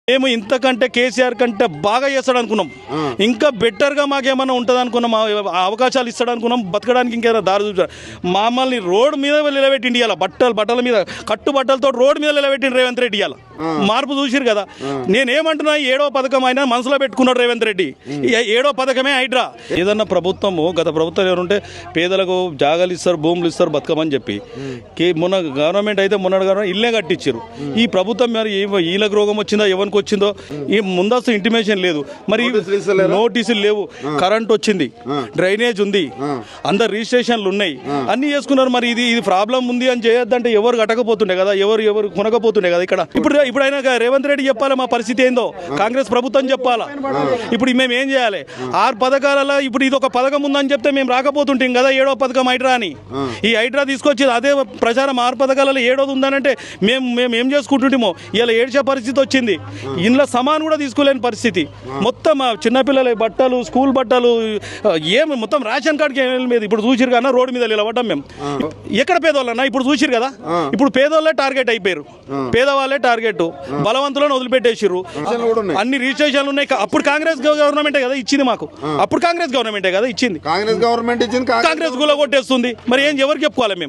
మేము ఇంతకంటే కేసీఆర్ కంటే బాగా చేస్తాడు అనుకున్నాం, ఇంకా బెటర్గా మాకేమన్నా ఉంటుంది అనుకున్నాం, అవకాశాలు ఇస్తాడు అనుకున్నాం, బతకడానికి ఇంకేమైనా దారి చూసాడు. మమ్మల్ని రోడ్డు మీద నిలబెట్టిండి ఇవాళ, బట్టల మీద బట్టలతో రోడ్డు మీద నిలబెట్టిండి రేవంత్ రెడ్డి. ఇవాళ మార్పు చూసిరు కదా. నేనేమంటున్నా, 7వ పథకం అయినా మనసులో పెట్టుకున్నాడు రేవంత్ రెడ్డి. 7వ పథకమే హైడ్రా. ఏదన్నా ప్రభుత్వము, గత ప్రభుత్వం ఎవరుంటే పేదలకు జాగాలు ఇస్తారు, భూములు ఇస్తారు, బతకమని చెప్పి మొన్న గవర్నమెంట్ అయితే మొన్న గవర్నమెంట్ ఇల్లే కట్టించారు. ఈ ప్రభుత్వం మరి వీళ్ళకి రోగం వచ్చిందో ఎవరికి వచ్చిందో ఈ ముందస్తు ఇంటిమేషన్ లేదు, మరి నోటీసులు లేవు, కరెంట్ వచ్చింది, డ్రైనేజ్ ఉంది, అందరు రిజిస్ట్రేషన్లు ఉన్నాయి, అన్ని చేసుకున్నారు. మరి ఇది ప్రాబ్లం ఉంది అని చేయొద్దంటే ఎవరు కట్టకపోతుండే కదా, ఎవరు కొనకపోతుండే కదా. ఇక్కడ ఇప్పుడు అయినా రేవంత్ రెడ్డి చెప్పాలి మా పరిస్థితి ఏందో, కాంగ్రెస్ ప్రభుత్వం చెప్పాలా. ఇప్పుడు మేము ఏం చేయాలి? 6 పథకాలలో ఇప్పుడు ఇది ఒక పథకం ఉందని చెప్తే మేము రాకపోతుంటాం కదా. 7వ పథకం హైడ్రా అని, ఈ హైడ్రా తీసుకొచ్చి అదే ప్రచారం 6 పథకాలలో 7వది ఉందనంటే మేము ఏం చేసుకుంటుంటామో. ఇలా ఏడ్చే పరిస్థితి వచ్చింది. ఇంట్లో సమాన్ కూడా తీసుకోలేని పరిస్థితి. మొత్తం చిన్నపిల్లల బట్టలు, స్కూల్ బట్టలు, ఏమి మొత్తం రేషన్ కార్డుకి మీద ఇప్పుడు చూసిరు కన్నా రోడ్డు మీద నిలబడ్డాం మేము. ఎక్కడ పేదవాళ్ళన్నా ఇప్పుడు చూసిరు కదా. ఇప్పుడు పేదవాళ్ళే టార్గెట్ అయిపోయారు, పేదవాళ్ళే టార్గెట్, బలవంతులను వదిలిపెట్టేసిర్రు. అన్ని రిజిస్ట్రేషన్లు ఉన్నాయి. అప్పుడు కాంగ్రెస్ గవర్నమెంటే కదా ఇచ్చింది మాకు, అప్పుడు కాంగ్రెస్ గవర్నమెంటే కదా ఇచ్చింది. కాంగ్రెస్ గవర్నమెంట్ ఇచ్చింది, కాంగ్రెస్ గుల కొట్టేస్తుంది. మరి ఎవరికి చెప్పుకోవాలి మేము?